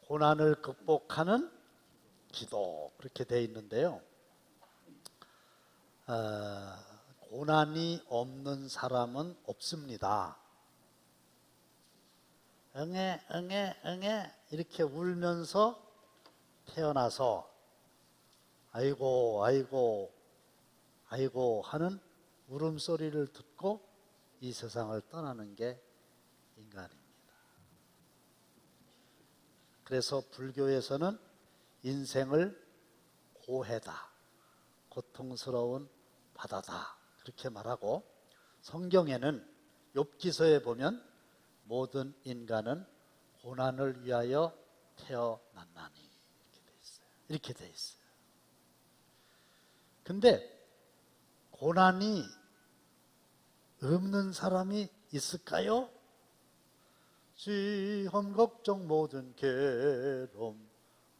고난을 극복하는 기도, 그렇게 되어 있는데요. 고난이 없는 사람은 없습니다. 응애 응애 응애 이렇게 울면서 태어나서 아이고 아이고 아이고 하는 울음소리를 듣고 이 세상을 떠나는 게 인간입니다. 그래서 불교에서는 인생을 고해다, 고통스러운 바다다, 그렇게 말하고, 성경에는 욥기서에 보면 모든 인간은 고난을 위하여 태어났나니 이렇게 돼 있어요. 이렇게 돼 있어요. 근데 고난이 없는 사람이 있을까요? 시험 걱정 모든 괴로움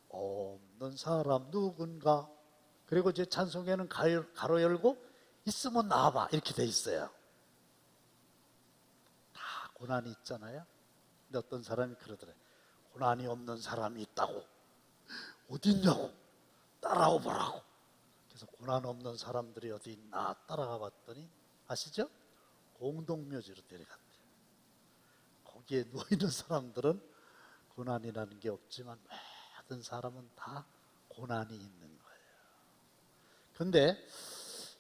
없는 사람 누군가. 그리고 제 찬송에는 가로 열고 있으면 나와봐 이렇게 돼 있어요. 다 고난이 있잖아요. 근데 어떤 사람이 그러더래. 고난이 없는 사람이 있다고. 어디 있냐고 따라와 보라고. 그래서 고난 없는 사람들이 어디 있나 따라가 봤더니 아시죠? 공동묘지로 데려갔대요. 거기에 누워있는 사람들은 고난이라는 게 없지만 모든 사람은 다 고난이 있는 거예요. 그런데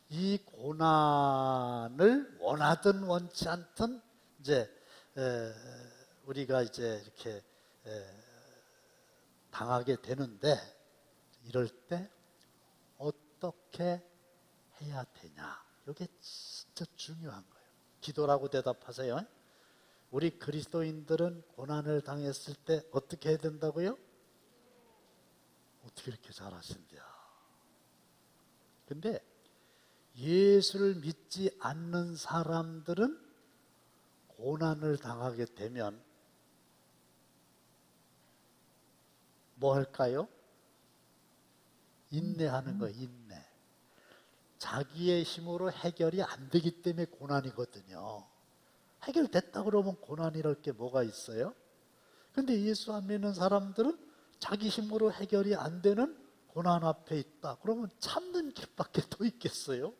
이 고난을 원하든 원치 않든 이제 우리가 이제 이렇게 당하게 되는데, 이럴 때 어떻게 해야 되냐, 이게 진짜 중요한 거예요. 기도라고 대답하세요. 우리 그리스도인들은 고난을 당했을 때 어떻게 해야 된다고요? 어떻게 이렇게 잘하신대요. 근데 예수를 믿지 않는 사람들은 고난을 당하게 되면 뭐 할까요? 인내하는 거예요. 인내. 자기의 힘으로 해결이 안 되기 때문에 고난이거든요. 해결됐다 그러면 고난이랄 게 뭐가 있어요? 근데 예수 안 믿는 사람들은 자기 힘으로 해결이 안 되는 고난 앞에 있다. 그러면 참는 길밖에 더 있겠어요?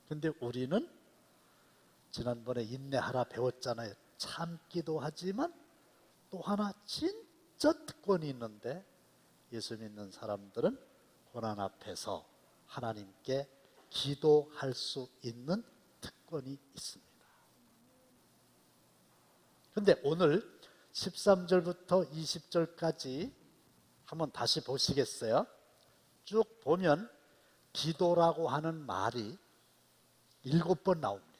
근데 우리는 지난번에 인내하라 배웠잖아요. 참기도 하지만 또 하나 진짜 특권이 있는데, 예수 믿는 사람들은 고난 앞에서 하나님께 기도할 수 있는 특권이 있습니다. 근데 오늘 13절부터 20절까지 한번 다시 보시겠어요? 쭉 보면 기도라고 하는 말이 7번 나옵니다.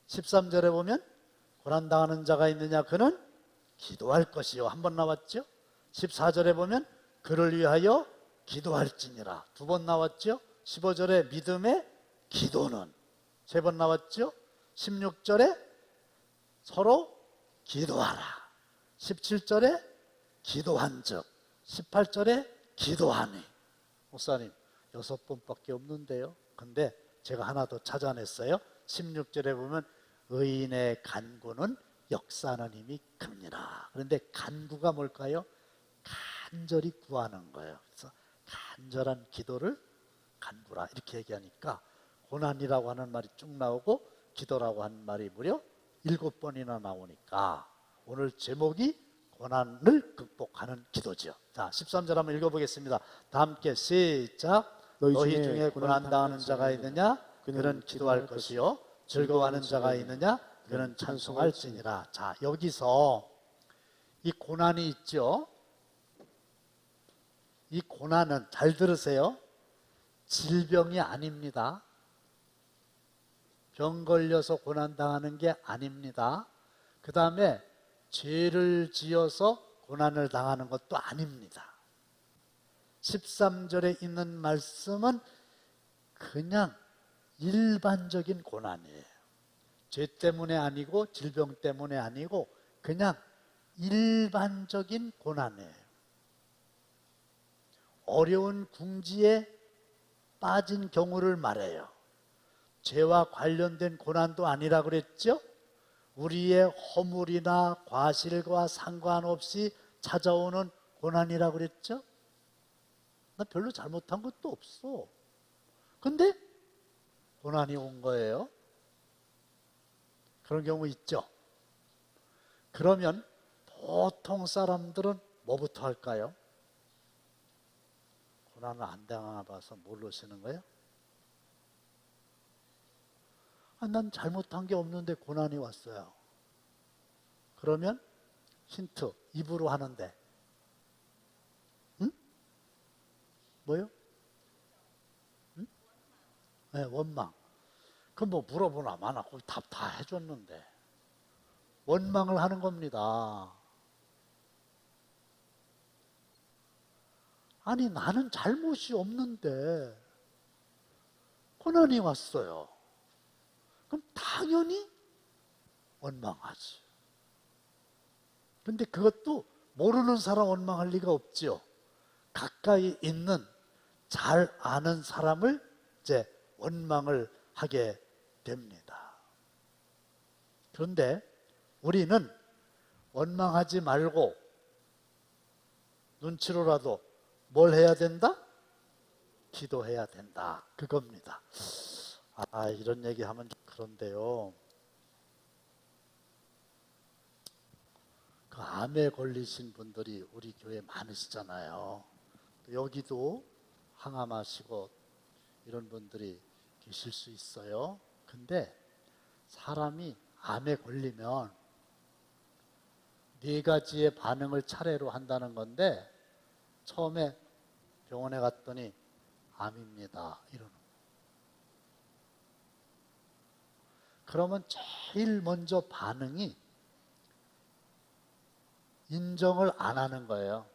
13절에 보면 고난당하는 자가 있느냐, 그는 기도할 것이요, 한 번 나왔죠. 14절에 보면 그를 위하여 기도할지니라, 2번 나왔죠. 15절에 믿음의 기도는 3번 나왔죠. 16절에 서로 기도하라, 17절에 기도한즉, 18절에 기도하니. 목사님 6번밖에 없는데요. 근데 제가 하나 더 찾아냈어요. 16절에 보면 의인의 간구는 역사하는 힘이 큽니다. 그런데 간구가 뭘까요? 간절히 구하는 거예요. 그래서 간절한 기도를 간구라 이렇게 얘기하니까 고난이라고 하는 말이 쭉 나오고 기도라고 하는 말이 무려 7번이나 나오니까 오늘 제목이 고난을 극복하는 기도죠. 자, 13절 한번 읽어보겠습니다. 다 함께 시작. 너희 중에 고난당하는 자가 있느냐? 그는 기도할 것이요, 즐거워하는 자가 있느냐? 그는 찬송할지니라. 자, 여기서 이 고난이 있죠. 이 고난은, 잘 들으세요, 질병이 아닙니다. 병 걸려서 고난당하는 게 아닙니다. 그 다음에 죄를 지어서 고난을 당하는 것도 아닙니다. 13절에 있는 말씀은 그냥 일반적인 고난이에요. 죄 때문에 아니고 질병 때문에 아니고 그냥 일반적인 고난이에요. 어려운 궁지에 빠진 경우를 말해요. 죄와 관련된 고난도 아니라 그랬죠? 우리의 허물이나 과실과 상관없이 찾아오는 고난이라고 그랬죠? 나 별로 잘못한 것도 없어. 근데 고난이 온 거예요. 그런 경우 있죠. 그러면 보통 사람들은 뭐부터 할까요? 고난을 안 당해봐서 모르시는 거예요? 난 잘못한 게 없는데 고난이 왔어요. 그러면 힌트, 입으로 하는데 응? 뭐요? 응? 네, 원망. 그럼 뭐 물어보나 마나 거기 답 다 해줬는데 원망을 하는 겁니다. 아니 나는 잘못이 없는데 고난이 왔어요. 그럼 당연히 원망하지. 근데 그것도 모르는 사람 원망할 리가 없지요. 가까이 있는 잘 아는 사람을 이제 원망을 하게 됩니다. 그런데 우리는 원망하지 말고 눈치로라도 뭘 해야 된다? 기도해야 된다. 그겁니다. 이런 얘기하면 좀 그런데요. 그 암에 걸리신 분들이 우리 교회에 많으시잖아요. 여기도 항암하시고 이런 분들이 계실 수 있어요. 근데 사람이 암에 걸리면 4가지의 반응을 차례로 한다는 건데 처음에 병원에 갔더니 암입니다. 이러는 거예요. 그러면 제일 먼저 반응이 인정을 안 하는 거예요.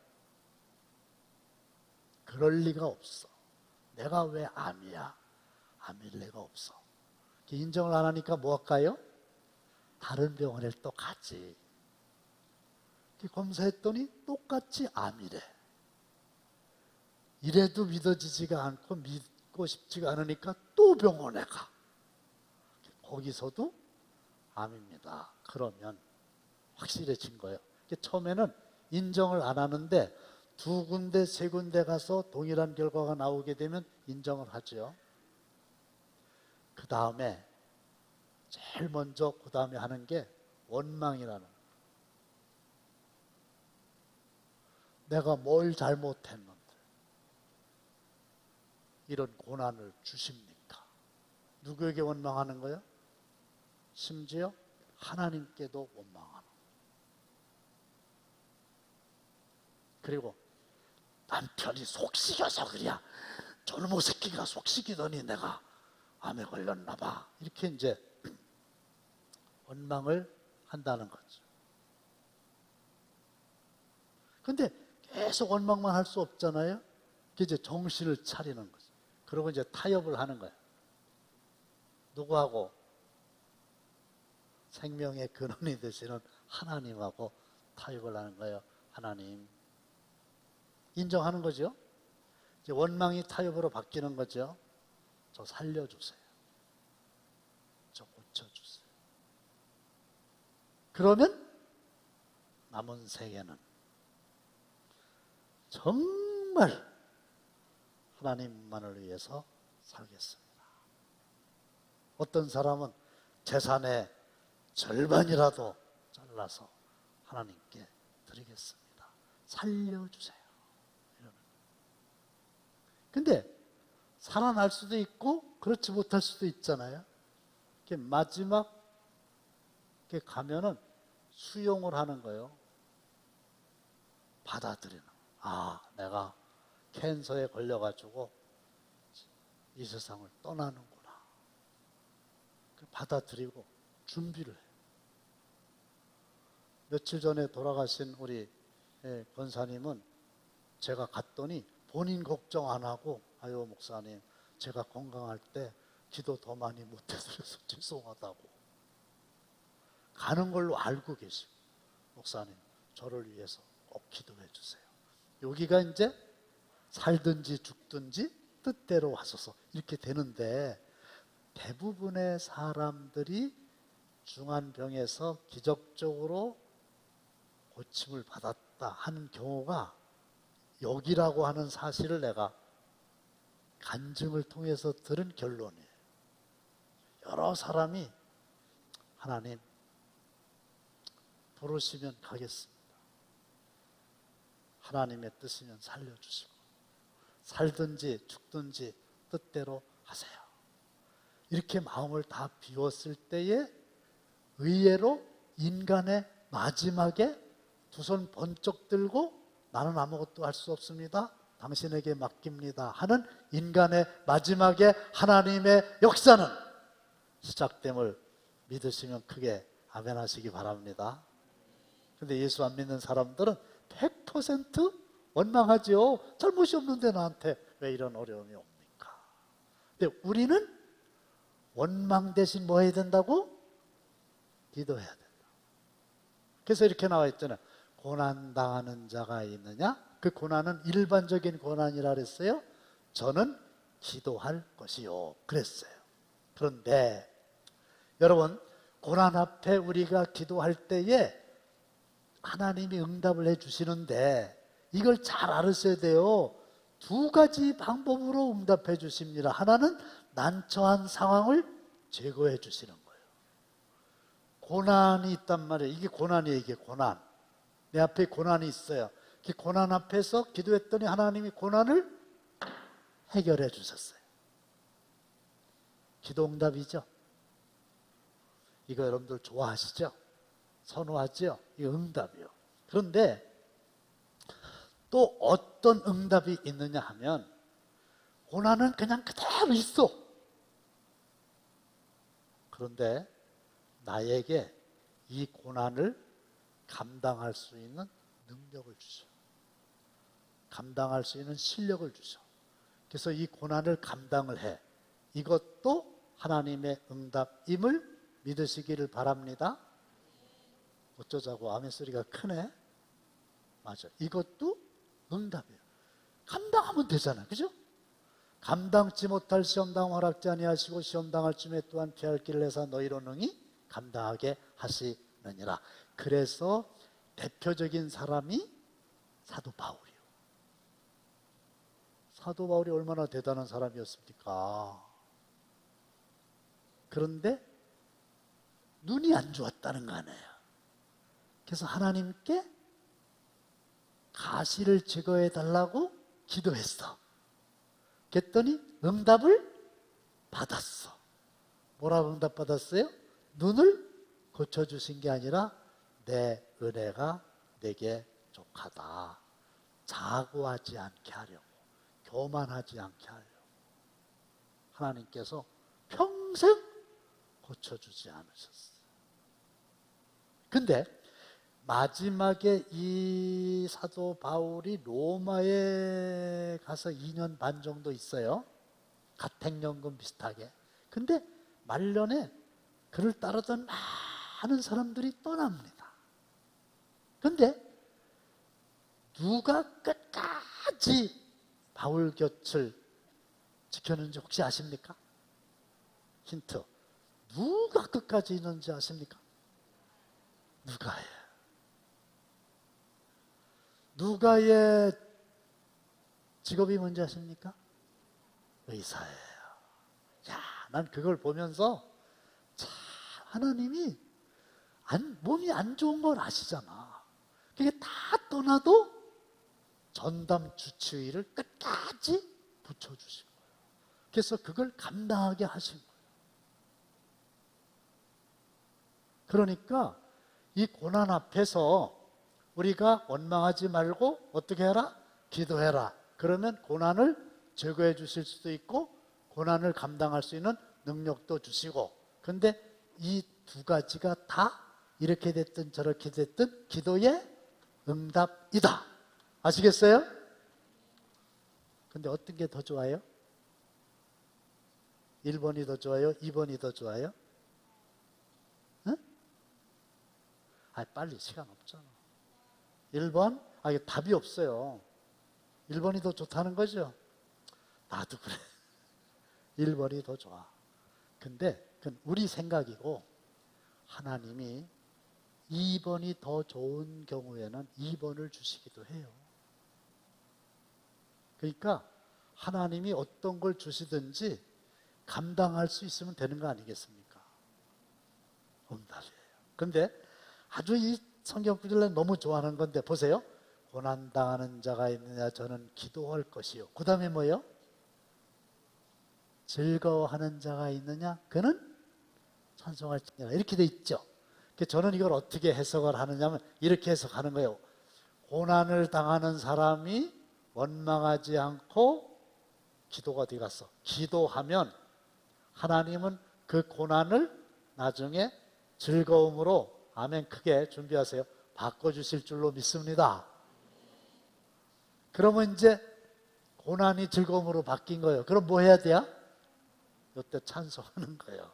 그럴 리가 없어. 내가 왜 암이야? 암일 리가 없어. 인정을 안 하니까 뭐 할까요? 다른 병원에 또 가지. 검사했더니 똑같이 암이래. 이래도 믿어지지가 않고 믿고 싶지가 않으니까 또 병원에 가. 거기서도 암입니다. 그러면 확실해진 거예요. 처음에는 인정을 안 하는데 2군데, 3군데 가서 동일한 결과가 나오게 되면 인정을 하죠. 그 다음에 제일 먼저 그 다음에 하는 게 원망이라는 거예요. 내가 뭘 잘못했는데 이런 고난을 주십니까? 누구에게 원망하는 거예요? 심지어 하나님께도 원망하는 거예요. 그리고 남편이 속식여서 그래야 저놈의 새끼가 속식이더니 내가 암에 걸렸나 봐. 이렇게 이제 원망을 한다는 거죠. 근데 계속 원망만 할 수 없잖아요. 이제 정신을 차리는 거죠. 그리고 이제 타협을 하는 거예요. 누구하고? 생명의 근원이 되시는 하나님하고 타협을 하는 거예요. 하나님. 인정하는 거죠. 이제 원망이 타협으로 바뀌는 거죠. 저 살려주세요. 저 고쳐주세요. 그러면 남은 생애는 정말 하나님만을 위해서 살겠습니다. 어떤 사람은 재산의 절반이라도 잘라서 하나님께 드리겠습니다. 살려주세요. 근데 살아날 수도 있고 그렇지 못할 수도 있잖아요. 마지막 가면은 수용을 하는 거예요. 받아들이는. 내가 캔서에 걸려가지고 이 세상을 떠나는구나. 받아들이고 준비를 해요. 며칠 전에 돌아가신 우리 권사님은 제가 갔더니 본인 걱정 안 하고 목사님 제가 건강할 때 기도 더 많이 못해드려서 죄송하다고 가는 걸로 알고 계시고 목사님 저를 위해서 꼭 기도해 주세요. 여기가 이제 살든지 죽든지 뜻대로 하소서 이렇게 되는데 대부분의 사람들이 중한 병에서 기적적으로 고침을 받았다 하는 경우가 여기라고 하는 사실을 내가 간증을 통해서 들은 결론이에요. 여러 사람이 하나님 부르시면 가겠습니다. 하나님의 뜻이면 살려주시고 살든지 죽든지 뜻대로 하세요. 이렇게 마음을 다 비웠을 때에 의외로 인간의 마지막에 두 손 번쩍 들고 나는 아무것도 할 수 없습니다. 당신에게 맡깁니다 하는 인간의 마지막에 하나님의 역사는 시작됨을 믿으시면 크게 아멘 하시기 바랍니다. 근데 예수 안 믿는 사람들은 100% 원망하지요. 잘못이 없는데 나한테 왜 이런 어려움이 옵니까? 근데 우리는 원망 대신 뭐 해야 된다고? 기도해야 된다. 그래서 이렇게 나와 있잖아요. 고난당하는 자가 있느냐? 그 고난은 일반적인 고난이라 그랬어요. 저는 기도할 것이요 그랬어요. 그런데 여러분, 고난 앞에 우리가 기도할 때에 하나님이 응답을 해주시는데 이걸 잘 알으셔야 돼요. 두 가지 방법으로 응답해 주십니다. 하나는 난처한 상황을 제거해 주시는 거예요. 고난이 있단 말이에요. 이게 고난이에요. 이게 고난. 내 앞에 고난이 있어요. 그 고난 앞에서 기도했더니 하나님이 고난을 해결해 주셨어요. 기도 응답이죠. 이거 여러분들 좋아하시죠? 선호하죠? 이거 응답이요. 그런데 또 어떤 응답이 있느냐 하면 고난은 그냥 그대로 있어. 그런데 나에게 이 고난을 감당할 수 있는 능력을 주셔. 감당할 수 있는 실력을 주셔. 그래서 이 고난을 감당을 해. 이것도 하나님의 응답임을 믿으시기를 바랍니다. 어쩌자고 아멘 소리가 크네. 맞아. 이것도 응답이에요. 감당하면 되잖아요. 그죠? 감당치 못할 시험당 허락지 아니하시고 시험당할 쯤에 또한 피할 길을 내사 너희로 능히 감당하게 하시느니라. 그래서 대표적인 사람이 사도 바울이요. 사도 바울이 얼마나 대단한 사람이었습니까? 그런데 눈이 안 좋았다는 거 아니에요. 그래서 하나님께 가시를 제거해 달라고 기도했어. 그랬더니 응답을 받았어. 뭐라고 응답 받았어요? 눈을 고쳐주신 게 아니라 내 은혜가 내게 족하다. 자고하지 않게 하려고, 교만하지 않게 하려고 하나님께서 평생 고쳐주지 않으셨어요. 근데 마지막에 이 사도 바울이 로마에 가서 2년 반 정도 있어요. 가택연금 비슷하게. 근데 말년에 그를 따르던 많은 사람들이 떠납니다. 근데 누가 끝까지 바울 곁을 지켰는지 혹시 아십니까? 힌트. 누가 끝까지 있는지 아십니까? 누가예요. 누가의 직업이 뭔지 아십니까? 의사예요. 야, 난 그걸 보면서 참 하나님이 몸이 안 좋은 걸 아시잖아. 그게 다 떠나도 전담 주치의를 끝까지 붙여주신 거예요. 그래서 그걸 감당하게 하신 거예요. 그러니까 이 고난 앞에서 우리가 원망하지 말고 어떻게 해라? 기도해라. 그러면 고난을 제거해 주실 수도 있고 고난을 감당할 수 있는 능력도 주시고, 근데 이 두 가지가 다 이렇게 됐든 저렇게 됐든 기도의 응답이다. 아시겠어요? 근데 어떤 게 더 좋아요? 1번이 더 좋아요? 2번이 더 좋아요? 응? 빨리 시간 없잖아. 1번? 이게 답이 없어요. 1번이 더 좋다는 거죠? 나도 그래. 1번이 더 좋아. 근데 그건 우리 생각이고 하나님이 2번이 더 좋은 경우에는 2번을 주시기도 해요. 그러니까 하나님이 어떤 걸 주시든지 감당할 수 있으면 되는 거 아니겠습니까? 응답이에요. 근데 아주 이 성경 구절을 너무 좋아하는 건데 보세요. 고난당하는 자가 있느냐 저는 기도할 것이요. 그 다음에 뭐예요? 즐거워하는 자가 있느냐 그는 찬송할지니라. 이렇게 돼 있죠. 저는 이걸 어떻게 해석을 하느냐면 이렇게 해석하는 거예요. 고난을 당하는 사람이 원망하지 않고 기도가 어디 갔어? 기도하면 하나님은 그 고난을 나중에 즐거움으로, 아멘, 크게 준비하세요, 바꿔주실 줄로 믿습니다. 그러면 이제 고난이 즐거움으로 바뀐 거예요. 그럼 뭐 해야 돼요? 이때 찬송하는 거예요.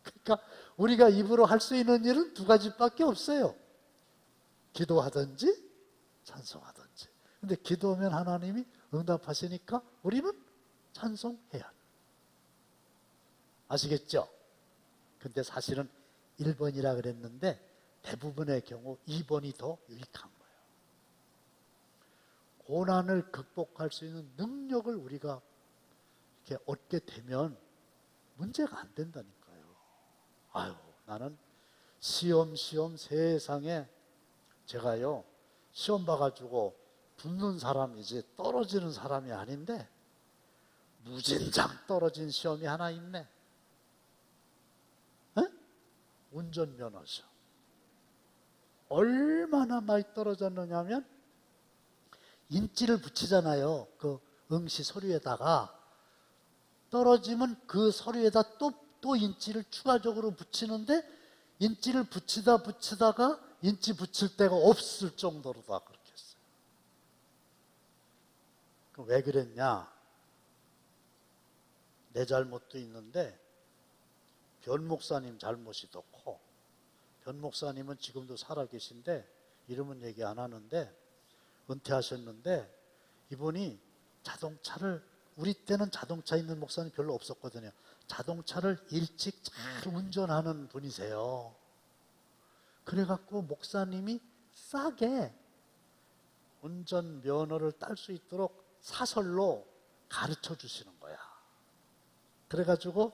그러니까 우리가 입으로 할 수 있는 일은 두 가지밖에 없어요. 기도하든지 찬송하든지. 근데 기도하면 하나님이 응답하시니까 우리는 찬송해야 해요. 아시겠죠? 근데 사실은 1번이라 그랬는데 대부분의 경우 2번이 더 유익한 거예요. 고난을 극복할 수 있는 능력을 우리가 이렇게 얻게 되면 문제가 안 된다니까요. 아유, 나는 시험 세상에 제가요 시험 봐가지고 붙는 사람이지 떨어지는 사람이 아닌데 무진장 떨어진 시험이 하나 있네. 에? 운전면허 시험. 얼마나 많이 떨어졌느냐면 인지를 붙이잖아요. 그 응시 서류에다가 떨어지면 그 서류에다 또 인지를 추가적으로 붙이는데 인지를 붙이다가 인지 붙일 데가 없을 정도로 다 그렇게 했어요. 왜 그랬냐? 내 잘못도 있는데 변 목사님 잘못이 더 커. 변 목사님은 지금도 살아계신데 이름은 얘기 안 하는데 은퇴하셨는데 이분이 자동차를, 우리 때는 자동차 있는 목사님 별로 없었거든요. 자동차를 일찍 잘 운전하는 분이세요. 그래갖고 목사님이 싸게 운전면허를 딸 수 있도록 사설로 가르쳐 주시는 거야. 그래가지고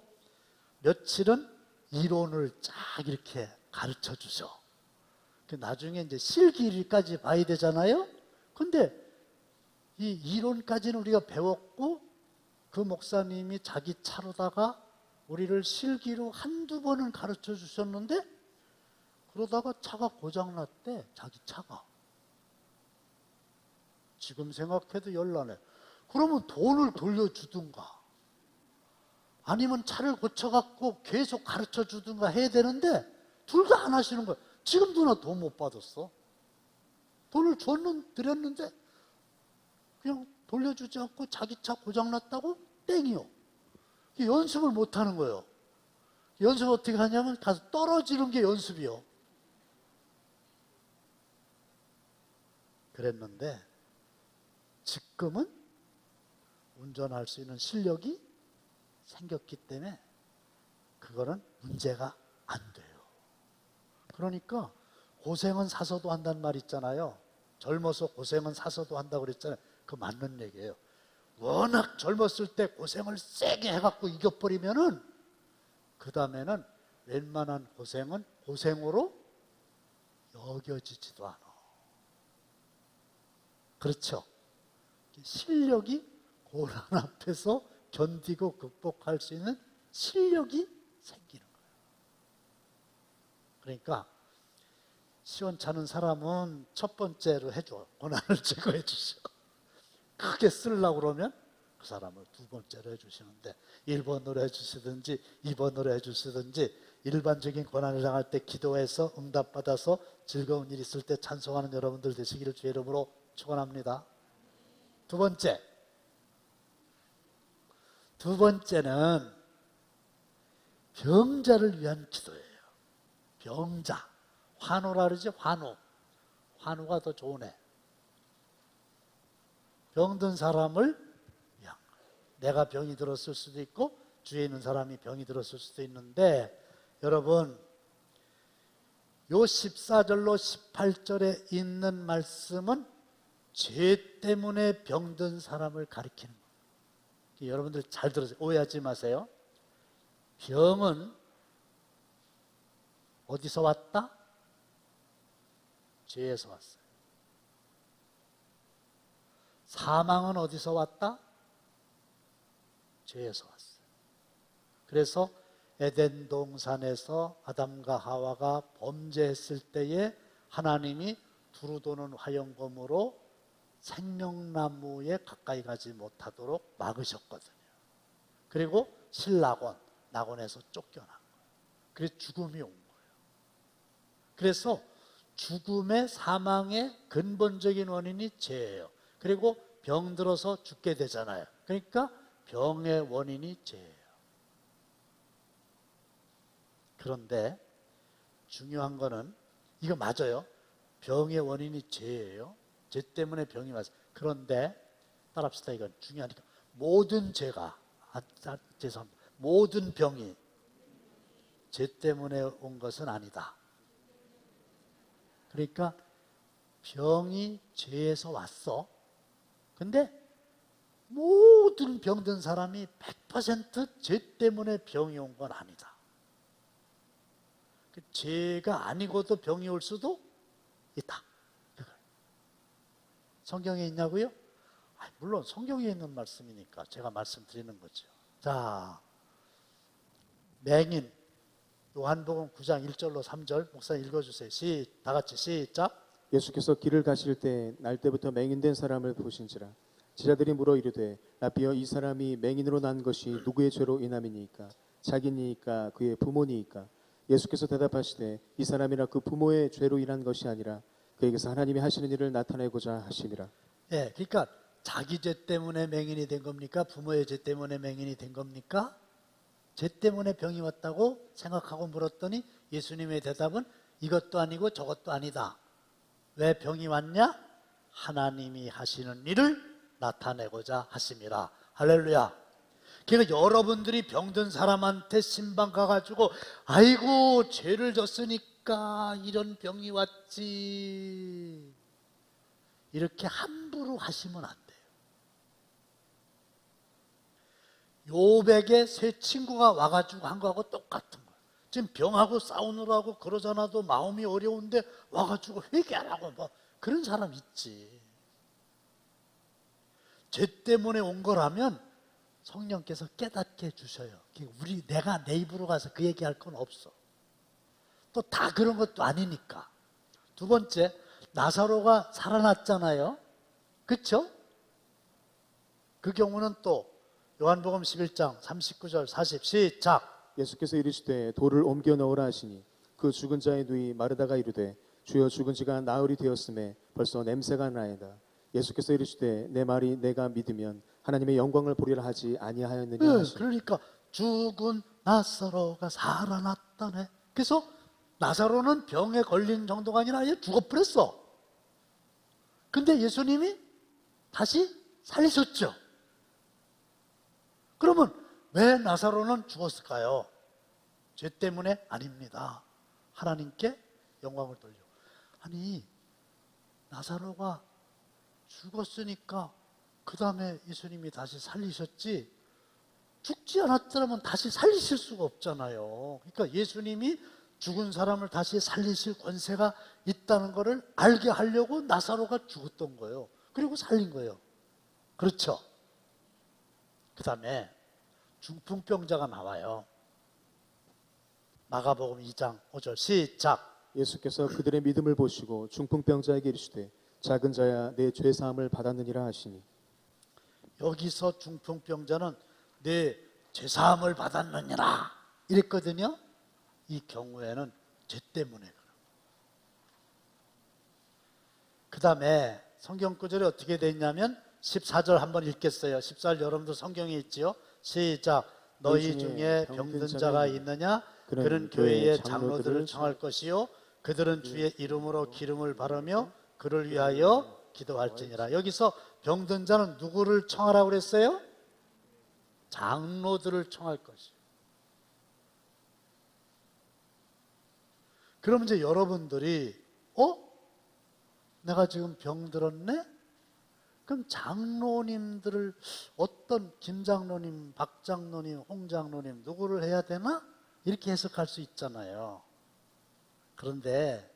며칠은 이론을 쫙 이렇게 가르쳐 주셔. 나중에 이제 실기일까지 봐야 되잖아요. 근데 이 이론까지는 우리가 배웠고 그 목사님이 자기 차로다가 우리를 실기로 한두 번은 가르쳐 주셨는데 그러다가 차가 고장났대. 자기 차가. 지금 생각해도 열나네. 그러면 돈을 돌려주든가 아니면 차를 고쳐갖고 계속 가르쳐 주든가 해야 되는데 둘 다 안 하시는 거예요. 지금도 나 돈 못 받았어. 돈을 드렸는데 그냥 돌려주지 않고 자기 차 고장났다고 땡이요. 연습을 못 하는 거예요. 연습 어떻게 하냐면 가서 떨어지는 게 연습이요. 그랬는데 지금은 운전할 수 있는 실력이 생겼기 때문에 그거는 문제가 안 돼요. 그러니까 고생은 사서도 한다는 말 있잖아요. 젊어서 고생은 사서도 한다고 그랬잖아요. 그 맞는 얘기예요. 워낙 젊었을 때 고생을 세게 해갖고 이겨버리면은 그 다음에는 웬만한 고생은 고생으로 여겨지지도 않아. 그렇죠? 실력이 고난 앞에서 견디고 극복할 수 있는 실력이 생기는 거예요. 그러니까 시원찮은 사람은 첫 번째로 해줘. 고난을 제거해 주셔. 크게 쓰려고 그러면 그 사람을 두 번째로 해주시는데 1번으로 해주시든지 2번으로 해주시든지 일반적인 고난을 당할 때 기도해서 응답받아서 즐거운 일 있을 때 찬송하는 여러분들 되시기를 주의 이름으로 축원합니다. 두 번째는 병자를 위한 기도예요. 병자. 환우라 그러지. 환우가 더 좋으네. 병든 사람을 위한 거예요. 내가 병이 들었을 수도 있고 주위에 있는 사람이 병이 들었을 수도 있는데 여러분, 요 14절로 18절에 있는 말씀은 죄 때문에 병든 사람을 가리키는 거예요. 여러분들 잘 들으세요. 오해하지 마세요. 병은 어디서 왔다? 죄에서 왔어요. 사망은 어디서 왔다? 죄에서 왔어요. 그래서 에덴 동산에서 아담과 하와가 범죄했을 때에 하나님이 두루도는 화영검으로 생명나무에 가까이 가지 못하도록 막으셨거든요. 그리고 신낙원, 낙원에서 쫓겨난 거예요. 그래서 죽음이 온 거예요. 그래서 죽음의 사망의 근본적인 원인이 죄예요. 그리고 병들어서 죽게 되잖아요. 그러니까 병의 원인이 죄예요. 그런데 중요한 거는 이거 맞아요. 병의 원인이 죄예요. 죄 때문에 병이 왔어요. 그런데 따라합시다. 이건 중요하니까 모든 죄가 죄송합니다. 모든 병이 죄 때문에 온 것은 아니다. 그러니까 병이 죄에서 왔어. 근데 모든 병든 사람이 100% 죄 때문에 병이 온 건 아니다. 죄가 아니고도 병이 올 수도 있다. 성경에 있냐고요? 물론 성경에 있는 말씀이니까 제가 말씀드리는 거죠. 자, 맹인 요한복음 9장 1절로 3절 목사님 읽어주세요. 다 같이 시작. 예수께서 길을 가실 때 날때부터 맹인된 사람을 보신지라. 제자들이 물어 이르되 라비여, 이 사람이 맹인으로 난 것이 누구의 죄로 인함이니까? 자기니까 그의 부모니까? 예수께서 대답하시되 이 사람이나 그 부모의 죄로 인한 것이 아니라 그에게서 하나님이 하시는 일을 나타내고자 하심이라. 네, 그러니까 자기 죄 때문에 맹인이 된 겁니까? 부모의 죄 때문에 맹인이 된 겁니까? 죄 때문에 병이 왔다고 생각하고 물었더니 예수님의 대답은 이것도 아니고 저것도 아니다. 왜 병이 왔냐? 하나님이 하시는 일을 나타내고자 하심이라. 할렐루야. 그러니까 여러분들이 병든 사람한테 신방 가가지고 아이고 죄를 졌으니까 이런 병이 왔지, 이렇게 함부로 하시면 안 돼요. 요백에 세 친구가 와가지고 한 거하고 똑같은 거예요. 지금 병하고 싸우느라고 그러잖아도 마음이 어려운데 와가지고 회개하라고 뭐 그런 사람 있지. 죄 때문에 온 거라면 성령께서 깨닫게 해주셔요. 내가 내 입으로 가서 그 얘기할 건 없어. 또 다 그런 것도 아니니까. 두 번째, 나사로가 살아났잖아요. 그렇죠? 그 경우는 또 요한복음 11장 39절 40 시작. 예수께서 이르시되 돌을 옮겨 넣으라 하시니 그 죽은 자의 누이 마르다가 이르되 주여, 죽은 지가 나흘이 되었음에 벌써 냄새가 나이다. 예수께서 이르시되 내 말이 내가 믿으면 하나님의 영광을 보리라 하지 아니하였느냐 하시니. 그러니까 죽은 나사로가 살아났다네. 그래서 나사로는 병에 걸린 정도가 아니라 아예 죽어버렸어. 근데 예수님이 다시 살리셨죠. 그러면 왜 나사로는 죽었을까요? 죄 때문에 아닙니다. 하나님께 영광을 돌려. 아니, 나사로가 죽었으니까 그 다음에 예수님이 다시 살리셨지, 죽지 않았더라면 다시 살리실 수가 없잖아요. 그러니까 예수님이 죽은 사람을 다시 살리실 권세가 있다는 것을 알게 하려고 나사로가 죽었던 거예요. 그리고 살린 거예요. 그렇죠? 그 다음에 중풍병자가 나와요. 마가복음 2장 5절 시작. 예수께서 그들의 믿음을 보시고 중풍병자에게 이르시되 작은 자야, 내 죄사함을 받았느니라 하시니. 여기서 중풍병자는 내 죄사함을 받았느니라 이랬거든요. 이 경우에는 죄 때문에 그런 거예요. 그 다음에 성경 구절이 어떻게 돼 있냐면 14절 한번 읽겠어요. 14절 여러분도 성경에 있지요. 시작. 너희 중에 병든 자가 있느냐? 그런 교회의 장로들을 청할 것이요, 그들은 주의 이름으로 기름을 바르며 그를 위하여 기도할지니라. 여기서 병든 자는 누구를 청하라고 그랬어요? 장로들을 청할 것이요. 그러면 이제 여러분들이 내가 지금 병들었네? 그럼 장로님들을 어떤 김 장로님, 박 장로님, 홍 장로님 누구를 해야 되나? 이렇게 해석할 수 있잖아요. 그런데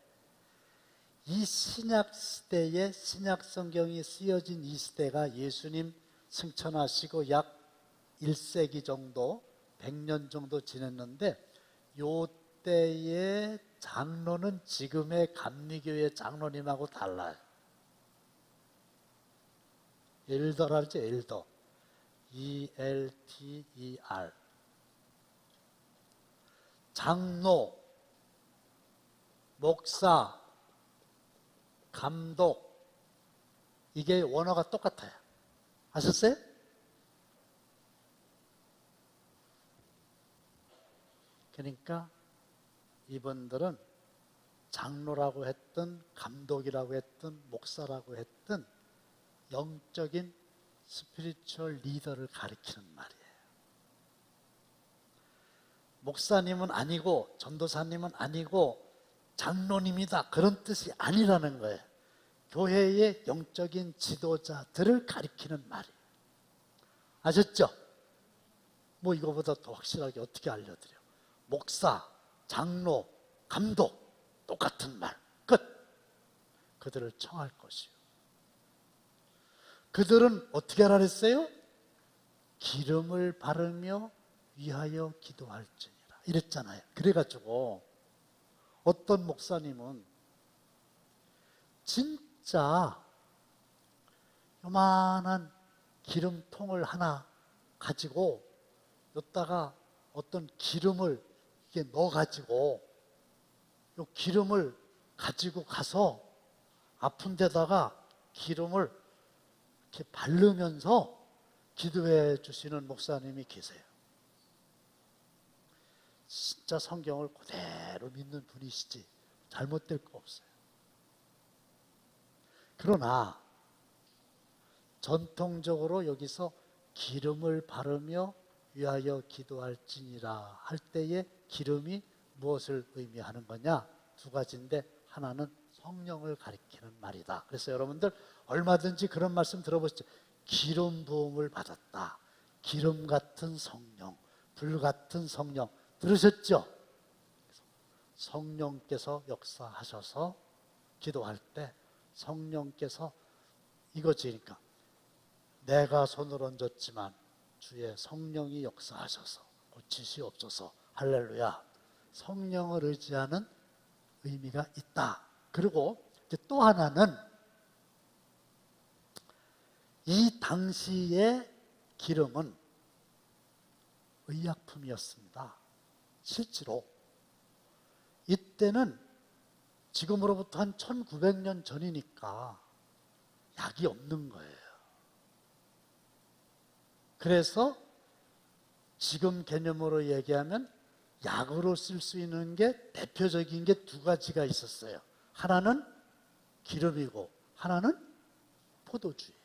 이 신약 시대에 신약 성경이 쓰여진 이 시대가 예수님 승천하시고 약 1세기 정도, 100년 정도 지냈는데 요 때의 장로는 지금의 감리교회 장로님하고 달라요. 엘더라 그러죠, 엘더. E-L-T-E-R. 장로, 목사, 감독, 이게 원어가 똑같아요. 아셨어요? 그러니까 이분들은 장로라고 했든 감독이라고 했든 목사라고 했든 영적인 스피리추얼 리더를 가리키는 말이에요. 목사님은 아니고 전도사님은 아니고 장로님이다, 그런 뜻이 아니라는 거예요. 교회의 영적인 지도자들을 가리키는 말이에요. 아셨죠? 뭐 이거보다 더 확실하게 어떻게 알려드려? 목사, 장로, 감독 똑같은 말, 끝. 그들을 청할 것이요. 그들은 어떻게 하라 그랬어요? 기름을 바르며 위하여 기도할지니라 이랬잖아요. 그래가지고 어떤 목사님은 진짜 요만한 기름통을 하나 가지고 여기다가 어떤 기름을 이게 넣어가지고 요 기름을 가지고 가서 아픈 데다가 기름을 이렇게 바르면서 기도해 주시는 목사님이 계세요. 진짜 성경을 그대로 믿는 분이시지 잘못될 거 없어요. 그러나 전통적으로 여기서 기름을 바르며 위하여 기도할지니라 할 때에 기름이 무엇을 의미하는 거냐? 두 가지인데 하나는 성령을 가리키는 말이다. 그래서 여러분들 얼마든지 그런 말씀 들어보시죠. 기름 부음을 받았다. 기름 같은 성령, 불 같은 성령 들으셨죠? 성령께서 역사하셔서 기도할 때 성령께서 이거지니까 내가 손을 얹었지만 주의 성령이 역사하셔서 고치시옵소서. 할렐루야. 성령을 의지하는 의미가 있다. 그리고 이제 또 하나는 이 당시의 기름은 의약품이었습니다. 실제로 이때는 지금으로부터 한 1900년 전이니까 약이 없는 거예요. 그래서 지금 개념으로 얘기하면 약으로 쓸 수 있는 게 대표적인 게 두 가지가 있었어요. 하나는 기름이고 하나는 포도주예요.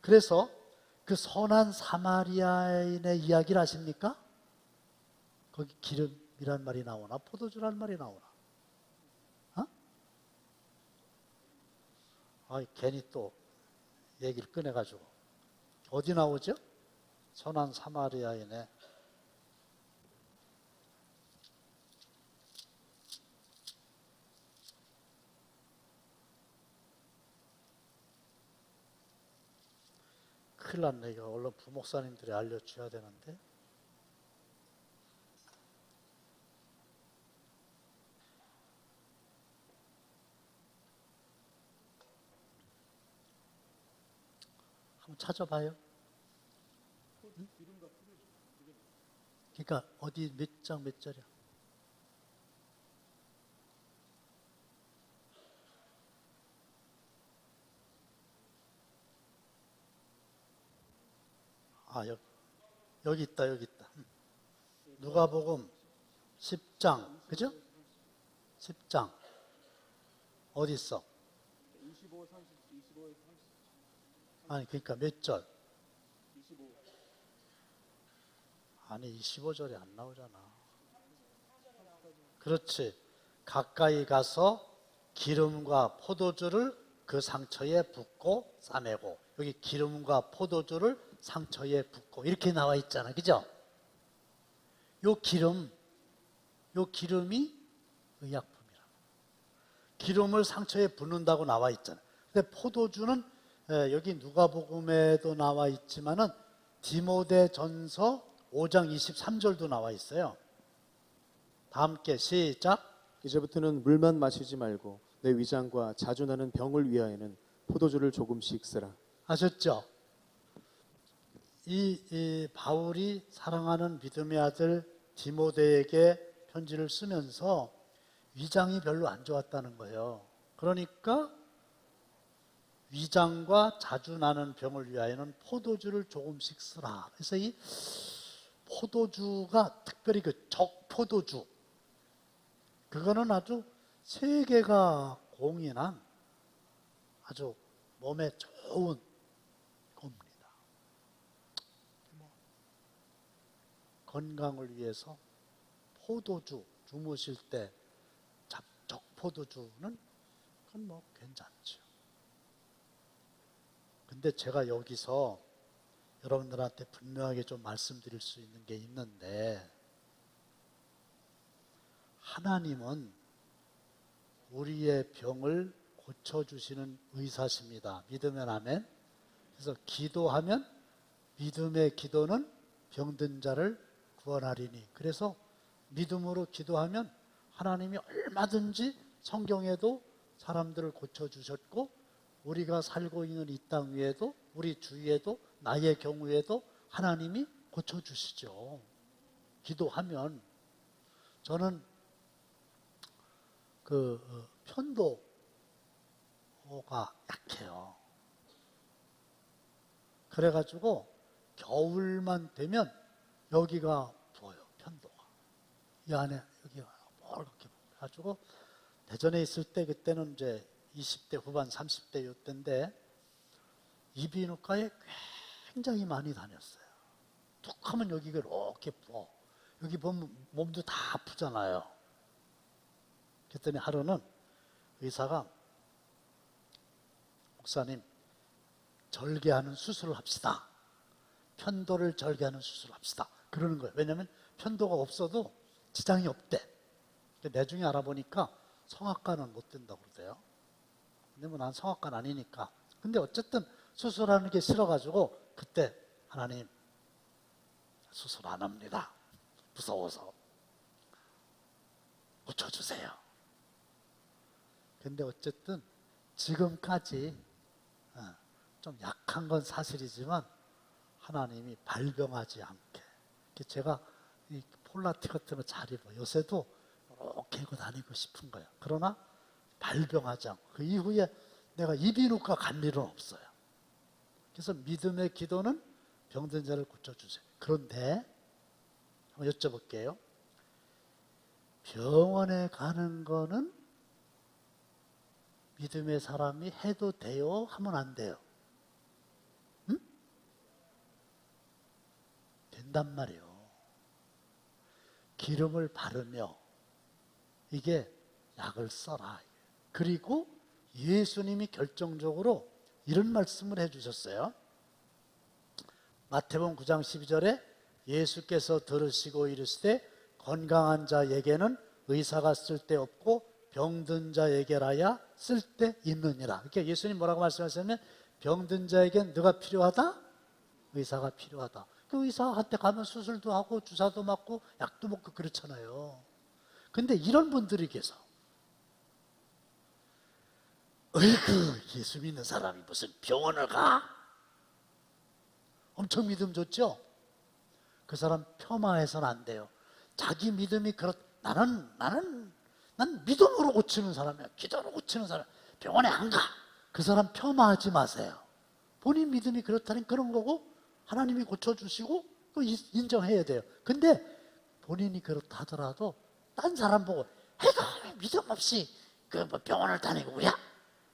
그래서 그 선한 사마리아인의 이야기를 아십니까? 거기 기름이란 말이 나오나 포도주란 말이 나오나? 괜히 또 얘기를 꺼내가지고 어디 나오죠? 선한 사마리아인의 큰일 났네. 이거 얼른 부목사님들이 알려줘야 되는데. 한번 찾아봐요. 응? 그러니까 어디 몇 장 몇 절이야? 여기 있다, 여기 있다. 누가복음 10장, 그죠? 10장. 어디 있어? 25, 30, 25, 30. 아니, 그러니까 몇 절? 25. 아니, 25절이 안 나오잖아. 그렇지. 가까이 가서 기름과 포도주를 그 상처에 붓고 싸매고, 여기 기름과 포도주를 상처에 붓고 이렇게 나와 있잖아. 그죠? 요 기름이 의약품이라. 기름을 상처에 붓는다고 나와 있잖아. 근데 포도주는 여기 누가복음에도 나와 있지만은 디모데전서 5장 23절도 나와 있어요. 다 함께 시작. 이제부터는 물만 마시지 말고 내 위장과 자주 나는 병을 위하여는 포도주를 조금씩 쓰라. 아셨죠? 이 바울이 사랑하는 믿음의 아들 디모데에게 편지를 쓰면서 위장이 별로 안 좋았다는 거예요. 그러니까 위장과 자주 나는 병을 위하여는 포도주를 조금씩 쓰라. 그래서 이 포도주가 특별히 그 적포도주, 그거는 아주 세계가 공인한 아주 몸에 좋은 겁니다. 건강을 위해서 포도주, 주무실 때 적포도주는 그건 뭐 괜찮죠. 근데 제가 여기서 여러분들한테 분명하게 좀 말씀드릴 수 있는 게 있는데, 하나님은 우리의 병을 고쳐주시는 의사십니다. 믿으면 아멘. 그래서 기도하면 믿음의 기도는 병든 자를 구원하리니. 그래서 믿음으로 기도하면 하나님이 얼마든지 성경에도 사람들을 고쳐주셨고, 우리가 살고 있는 이 땅 위에도, 우리 주위에도, 나의 경우에도 하나님이 고쳐주시죠. 기도하면. 저는 편도가 약해요. 그래가지고 겨울만 되면 여기가 부어요. 편도가. 이 안에 여기가 이렇게 해가지고, 대전에 있을 때 그때는 이제 20대 후반 30대 요때인데 이비인후과에 굉장히 많이 다녔어요. 툭 하면 여기가 이렇게 부어. 여기 보면 몸도 다 아프잖아요. 그랬더니 하루는 의사가, 목사님 절개하는 수술을 합시다. 편도를 절개하는 수술을 합시다. 그러는 거예요. 왜냐하면 편도가 없어도 지장이 없대. 나중에 알아보니까 성악과는 못 된다고 그러대요. 근데 뭐 난 성악과는 아니니까. 근데 어쨌든 수술하는 게 싫어가지고 그때 하나님 수술 안 합니다. 무서워서. 고쳐주세요. 근데 어쨌든 지금까지 좀 약한 건 사실이지만 하나님이 발병하지 않게. 제가 이 폴라티 같은 거 잘 입어. 요새도 이렇게 입고 다니고 싶은 거예요. 그러나 발병하지 않고. 그 이후에 내가 이비인후과 간 일은 없어요. 그래서 믿음의 기도는 병든 자를 고쳐주세요. 그런데 한번 여쭤볼게요. 병원에 가는 거는 믿음의 사람이 해도 돼요? 하면 안 돼요? 응? 된단 말이에요. 기름을 바르며 이게 약을 써라. 그리고 예수님이 결정적으로 이런 말씀을 해주셨어요. 마태복음 9장 12절에 예수께서 들으시고 이르시되 건강한 자에게는 의사가 쓸데없고 병든 자에게라야 쓸데있느니라. 그러니까 예수님 뭐라고 말씀하셨냐면 병든 자에겐 누가 필요하다? 의사가 필요하다. 그 의사한테 가면 수술도 하고 주사도 맞고 약도 먹고 그렇잖아요. 근데 이런 분들이 계셔. 어이구, 예수 믿는 사람이 무슨 병원을 가? 엄청 믿음 좋죠? 그 사람 폄하해서는 안 돼요. 자기 믿음이 난 믿음으로 고치는 사람이야. 기도로 고치는 사람. 병원에 안 가. 그 사람 폄하하지 마세요. 본인 믿음이 그렇다는 그런 거고 하나님이 고쳐주시고 인정해야 돼요. 근데 본인이 그렇다 하더라도 딴 사람 보고 해가 믿음 없이 병원을 다니고 그래?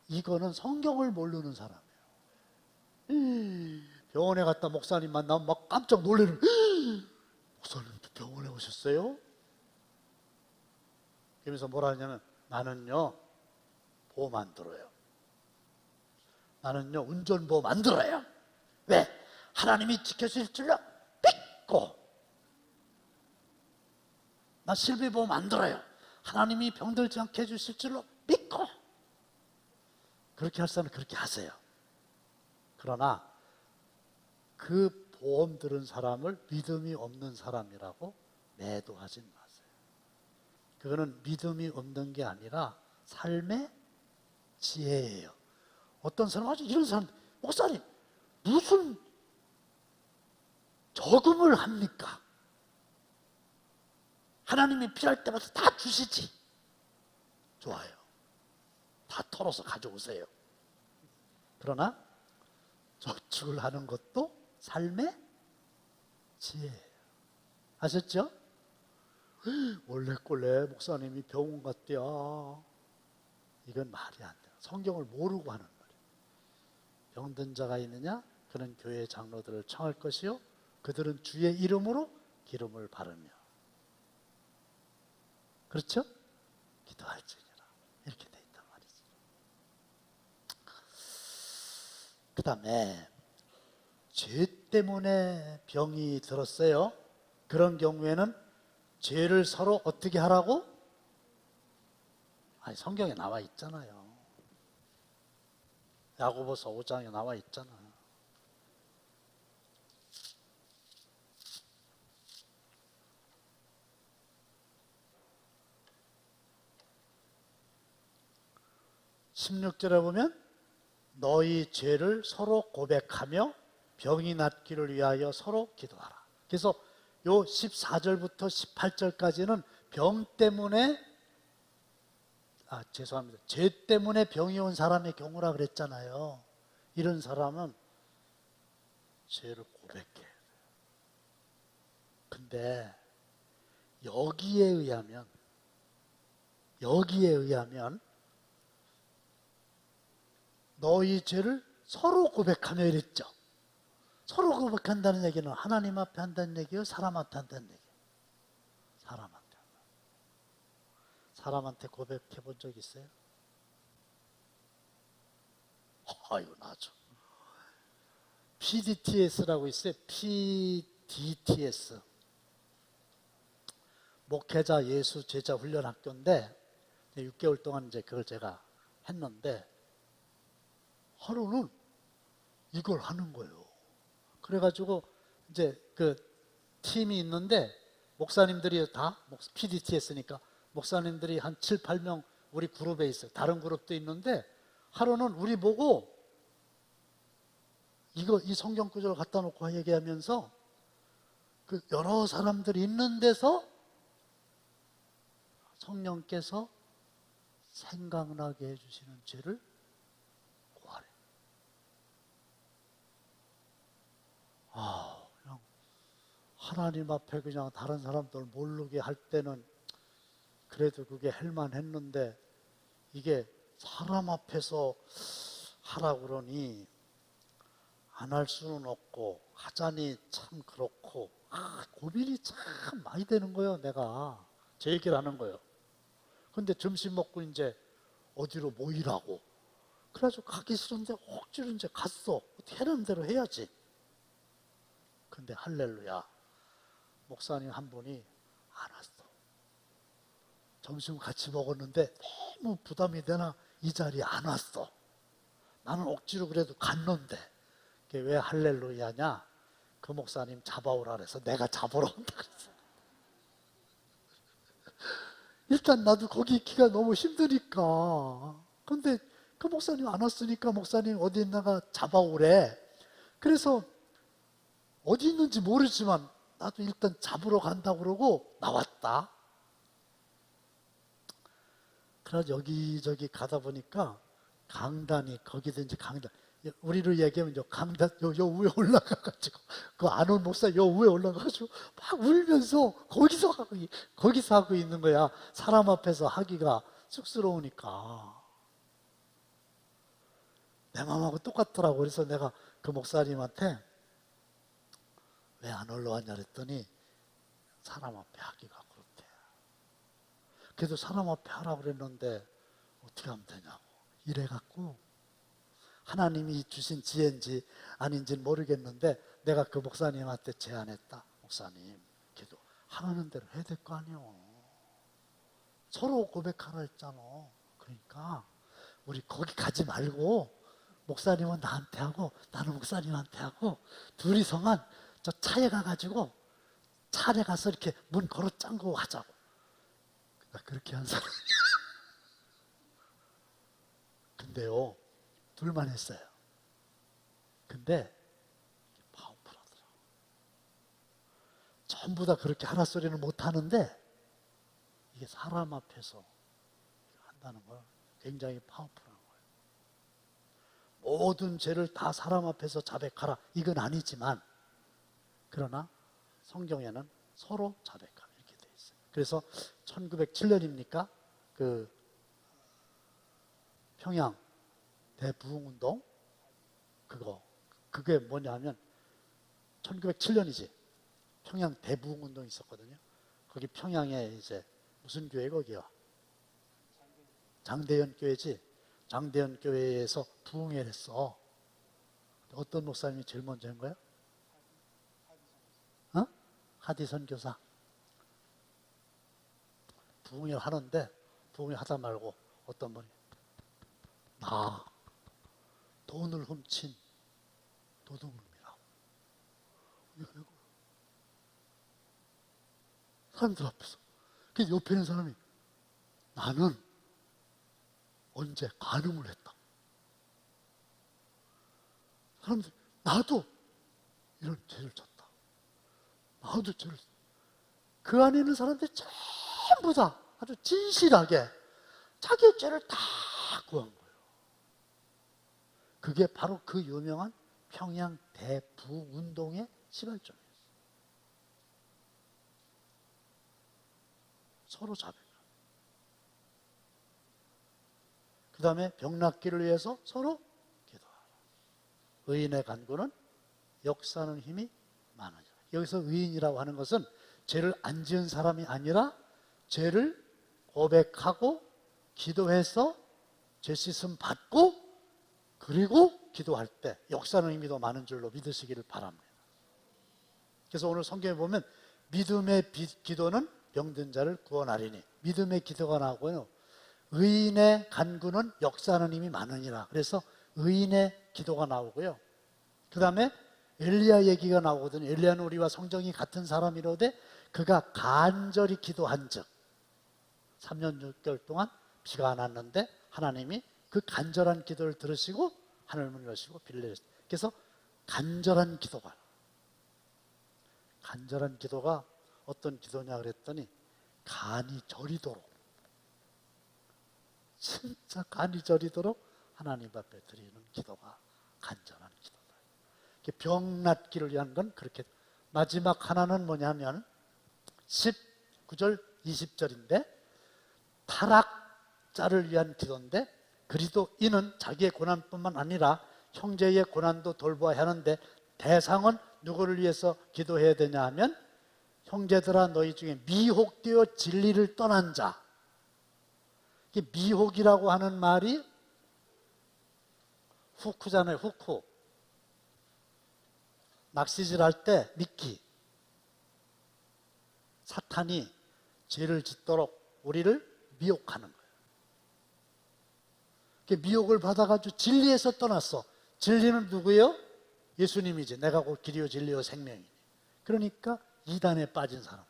이거는 성경을 모르는 사람이에요. 병원에 갔다 목사님 만나면 막 깜짝 놀래는, 목사님 병원에 오셨어요? 그러면서 뭐라 하냐면 나는요 보험 안 들어요. 나는요 운전보험 안 들어요. 왜? 하나님이 지켜줄 줄로 믿고. 나 실비보험 안 들어요. 하나님이 병들지 않게 해주실 줄로 믿고. 그렇게 할 사람은 그렇게 하세요. 그러나 그 보험 들은 사람을 믿음이 없는 사람이라고 매도하진 마세요. 그거는 믿음이 없는 게 아니라 삶의 지혜예요. 어떤 사람 아주 이런 사람, 목사님 무슨 저금을 합니까? 하나님이 필요할 때마다 다 주시지. 좋아요. 다 털어서 가져오세요. 그러나 저축을 하는 것도 삶의 지혜예요. 아셨죠? 원래꼴래 목사님이 병원 갔대요. 이건 말이 안 돼요. 성경을 모르고 하는 말이에요. 병든 자가 있느냐? 그는 교회 장로들을 청할 것이요 그들은 주의 이름으로 기름을 바르며. 그렇죠? 기도할지니라. 이렇게 돼 있단 말이죠. 그 다음에 죄 때문에 병이 들었어요. 그런 경우에는 죄를 서로 어떻게 하라고? 아니 성경에 나와 있잖아요. 야고보서 5장에 나와 있잖아. (16절에) 보면 너희 죄를 서로 고백하며 병이 낫기를 위하여 서로 기도하라. 그래서 요 14절부터 18절까지는 병 때문에 죄송합니다. 죄 때문에 병이 온 사람의 경우라 그랬잖아요. 이런 사람은 죄를 고백해야 돼요. 근데 여기에 의하면 너희 죄를 서로 고백하며 이랬죠. 서로 고백한다는 얘기는 하나님 앞에 한다는 얘기예요? 사람한테 한다는 얘기예요? 사람한테. 사람한테 고백해 본 적 있어요? 아이고 나죠. PDTS라고 있어요. PDTS. 목회자 예수 제자 훈련 학교인데 6개월 동안 이제 그걸 제가 했는데 하루는 이걸 하는 거예요. 그래가지고 이제 그 팀이 있는데 목사님들이 다 PDTS니까 목사님들이 한 7, 8명 우리 그룹에 있어요. 다른 그룹도 있는데 하루는 우리 보고 이 성경 구절을 갖다 놓고 얘기하면서 그 여러 사람들이 있는 데서 성령께서 생각나게 해주시는 죄를 구하래. 그냥 하나님 앞에 그냥 다른 사람들 모르게 할 때는 그래도 그게 할만 했는데 이게 사람 앞에서 하라 그러니 안 할 수는 없고 하자니 참 그렇고 고민이 참 많이 되는 거예요. 내가 제 얘기를 하는 거예요. 근데 점심 먹고 이제 어디로 모이라고 그래가지고 가기 싫은데 억지로 이제 갔어. 어떻게 하는 대로 해야지. 근데 할렐루야 목사님 한 분이 안 왔어. 점심 같이 먹었는데 너무 부담이 되나 이 자리에 안 왔어. 나는 억지로 그래도 갔는데 그게 왜 할렐루야냐? 그 목사님 잡아오라 그래서 내가 잡으러 온다 그랬어. 일단 나도 거기 있기가 너무 힘드니까. 근데 그 목사님 안 왔으니까 목사님 어디 있나가 잡아오래. 그래서 어디 있는지 모르지만 나도 일단 잡으러 간다고 그러고 나왔다. 그래서 여기저기 가다 보니까 강단이 거기든지 강단 우리로 얘기하면 요 강단 요 위에 올라가가지고 그 안 온 목사 요 위에 올라가가지고 막 울면서 거기서 하고 있는 거야. 사람 앞에서 하기가 쑥스러우니까. 내 마음하고 똑같더라고. 그래서 내가 그 목사님한테 왜 안 올라왔냐 그랬더니 사람 앞에 하기가 그렇대. 그래도 사람 앞에 하라고 그랬는데 어떻게 하면 되냐고. 이래갖고 하나님이 주신 지혜인지 아닌지는 모르겠는데 내가 그 목사님한테 제안했다. 목사님, 그래도 하라는 대로 해야 될 거 아니요. 서로 고백하라 했잖아. 그러니까 우리 거기 가지 말고 목사님은 나한테 하고 나는 목사님한테 하고 둘이서만 저 차에 가가지고 차에 가서 이렇게 문 걸어 잠그고 하자고. 나 그렇게 한 사람이야. 근데요, 둘만 했어요. 근데 파워풀하더라. 전부 다 그렇게 하라 소리는 못 하는데 이게 사람 앞에서 한다는 걸 굉장히 파워풀한 거예요. 모든 죄를 다 사람 앞에서 자백하라 이건 아니지만 그러나 성경에는 서로 자백하라 이렇게 돼 있어요. 그래서 1907년입니까? 그 평양 대부흥운동 그게 뭐냐면 1907년이지. 평양 대부흥운동이 있었거든요. 거기 평양에 이제 무슨 교회 거기요? 장대현 교회지. 장대현 교회에서 부흥회를 했어. 어떤 목사님이 제일 먼저 한 거야? 하디 선교사. 부흥회를 하는데 부흥회 하다 말고 어떤 분이 나 돈을 훔친 도둑놈이라고. 사람들 앞에서. 그 옆에 있는 사람이 나는 언제 간음을 했다. 사람들 나도 이런 죄를 졌다. 나도 죄를 졌다. 그 안에 있는 사람들이 전부 다 아주 진실하게 자기의 죄를 다 구한 거예요. 그게 바로 그 유명한 평양 대부운동의 시발점이었어요. 서로 자백. 그 다음에 병 낫기를 위해서 서로 기도하라. 의인의 간구는 역사하는 힘이 많으니라. 여기서 의인이라고 하는 것은 죄를 안 지은 사람이 아니라 죄를 고백하고 기도해서 죄 씻음 받고 그리고 기도할 때 역사하는 힘이 더 많은 줄로 믿으시기를 바랍니다. 그래서 오늘 성경에 보면 믿음의 기도는 병든 자를 구원하리니 믿음의 기도가 나오고요. 의인의 간구는 역사하는 힘이 많으니라. 그래서 의인의 기도가 나오고요. 그 다음에 엘리야 얘기가 나오거든요. 엘리야는 우리와 성정이 같은 사람이로되 그가 간절히 기도한 즉 3년 6개월 동안 비가 안 왔는데 하나님이 그 간절한 기도를 들으시고 하늘 문을 여시고 비를 내렸어요. 그래서 간절한 기도가 어떤 기도냐 그랬더니 간이 저리도록 진짜 간이 저리도록 하나님 앞에 드리는 기도가 간절한 기도다. 병 낫기를 위한 건 그렇게. 마지막 하나는 뭐냐면 19절 20절인데 타락자를 위한 기도인데 그리도 이는 자기의 고난뿐만 아니라 형제의 고난도 돌보아야 하는데 대상은 누구를 위해서 기도해야 되냐 하면 형제들아 너희 중에 미혹되어 진리를 떠난 자. 미혹이라고 하는 말이 후쿠잖아요. 후쿠. 낚시질 할 때 미끼. 사탄이 죄를 짓도록 우리를 미혹하는 거예요. 미혹을 받아가지고 진리에서 떠났어. 진리는 누구예요? 예수님이지. 내가 곧 길이요 진리요 생명이니. 그러니까 이단에 빠진 사람.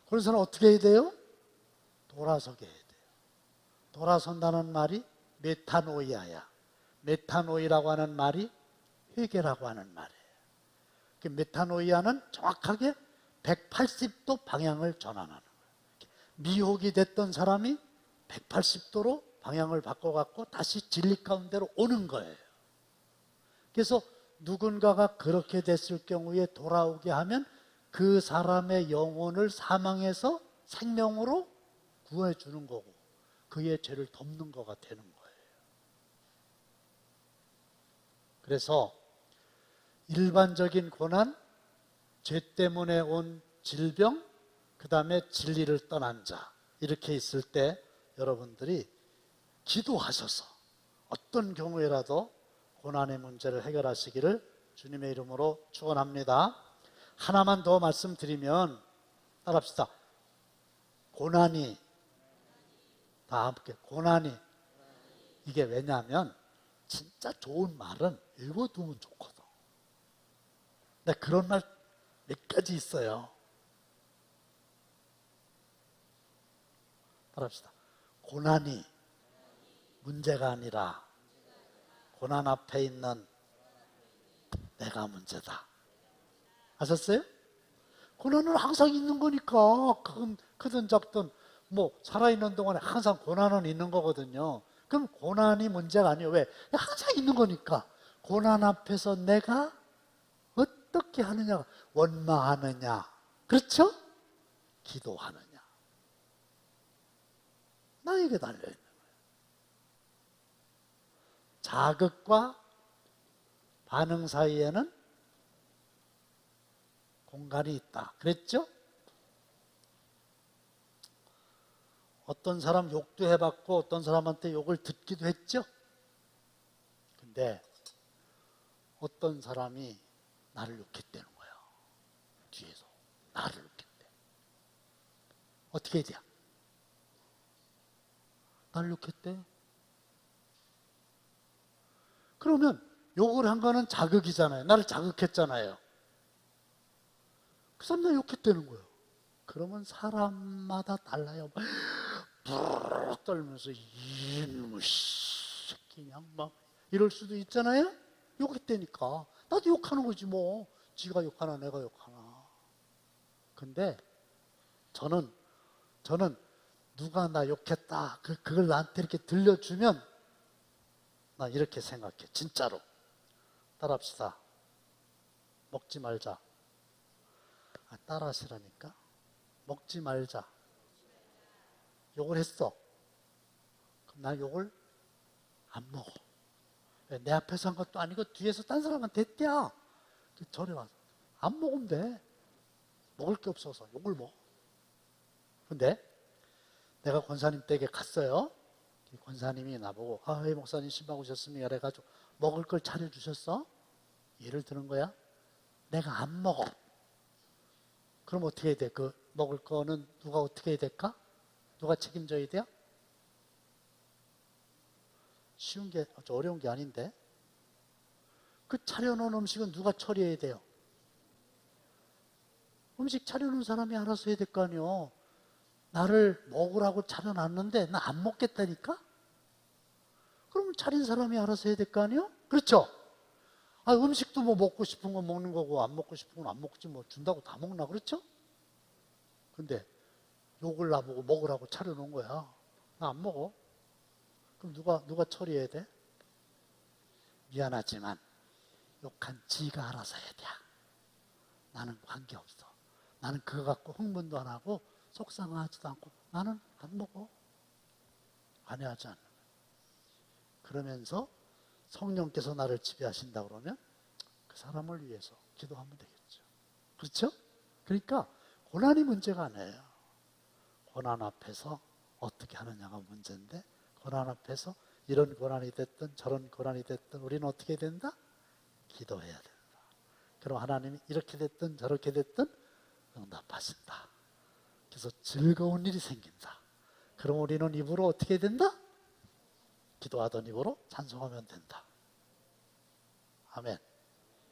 그런 사람 어떻게 해야 돼요? 돌아서게 해야 돼요. 돌아선다는 말이 메타노이아야. 메타노이라고 하는 말이 회개라고 하는 말이에요. 그 메타노이아는 정확하게 180도 방향을 전환하는 거예요. 미혹이 됐던 사람이 180도로 방향을 바꿔갖고 다시 진리 가운데로 오는 거예요. 그래서 누군가가 그렇게 됐을 경우에 돌아오게 하면 그 사람의 영혼을 사망에서 생명으로 구해주는 거고 그의 죄를 덮는 거가 되는 거예요. 그래서 일반적인 고난, 죄 때문에 온 질병, 그 다음에 진리를 떠난 자, 이렇게 있을 때 여러분들이 기도하셔서 어떤 경우에라도 고난의 문제를 해결하시기를 주님의 이름으로 축원합니다. 하나만 더 말씀드리면 따라합시다. 고난이, 다 함께 고난이. 이게 왜냐하면 진짜 좋은 말은 읽어두면 좋거든. 근데 그런 말 몇 가지 있어요. 따라합시다. 고난이 문제가 아니라 고난 앞에 있는 내가 문제다. 아셨어요? 고난은 항상 있는 거니까 크든 작든 뭐 살아있는 동안에 항상 고난은 있는 거거든요. 그럼 고난이 문제가 아니에요. 왜? 항상 있는 거니까. 고난 앞에서 내가 어떻게 하느냐, 원망하느냐, 그렇죠? 기도하느냐. 나에게 달려있는 거예요. 자극과 반응 사이에는 공간이 있다. 그랬죠? 어떤 사람 욕도 해봤고 어떤 사람한테 욕을 듣기도 했죠? 근데 어떤 사람이 나를 욕했다는 거예요. 뒤에서 나를 욕했대. 어떻게 해야 돼? 나를 욕했대. 그러면 욕을 한 거는 자극이잖아요. 나를 자극했잖아요. 그 사람 나 욕했다는 거예요. 그러면 사람마다 달라요. 부르르 떨면서 이놈의 새끼 그냥 막 이럴 수도 있잖아요. 욕했다니까. 나도 욕하는 거지 뭐. 지가 욕하나 내가 욕하나. 근데 저는 누가 나 욕했다 그걸 나한테 이렇게 들려주면 나 이렇게 생각해. 진짜로. 따라합시다. 먹지 말자. 따라하시라니까. 먹지 말자. 욕을 했어. 그럼 나 욕을 안 먹어. 내 앞에서 한 것도 아니고 뒤에서 딴 사람한테 했대야. 절에 와서 안 먹으면 돼. 먹을 게 없어서 욕을 먹어. 근데 내가 권사님 댁에 갔어요. 권사님이 나보고 왜 목사님 신방 오셨습니까? 그래가지고 먹을 걸 차려주셨어? 예를 드는 거야. 내가 안 먹어. 그럼 어떻게 해야 돼? 그 먹을 거는 누가 어떻게 해야 될까? 누가 책임져야 돼요? 쉬운 게 어려운 게 아닌데. 그 차려놓은 음식은 누가 처리해야 돼요? 음식 차려놓은 사람이 알아서 해야 될 거 아니에요. 나를 먹으라고 차려놨는데 나 안 먹겠다니까? 그럼 차린 사람이 알아서 해야 될 거 아니에요? 그렇죠? 음식도 뭐 먹고 싶은 건 먹는 거고 안 먹고 싶은 건 안 먹지 뭐 준다고 다 먹나 그렇죠? 근데 욕을 나보고 먹으라고 차려놓은 거야. 나 안 먹어. 그럼 누가 처리해야 돼? 미안하지만 욕한 지가 알아서 해야 돼. 나는 관계없어. 나는 그거 갖고 흥분도 안 하고 속상하지도 않고 나는 안 먹어. 관여하지 않는. 그러면서 성령께서 나를 지배하신다 그러면 그 사람을 위해서 기도하면 되겠죠. 그렇죠? 그러니까 고난이 문제가 아니에요. 고난 앞에서 어떻게 하느냐가 문제인데 고난 앞에서 이런 고난이 됐든 저런 고난이 됐든 우리는 어떻게 된다? 기도해야 된다. 그럼 하나님이 이렇게 됐든 저렇게 됐든 응답하신다. 그래서 즐거운 일이 생긴다. 그럼 우리는 입으로 어떻게 된다? 기도하던 입으로 찬송하면 된다. 아멘.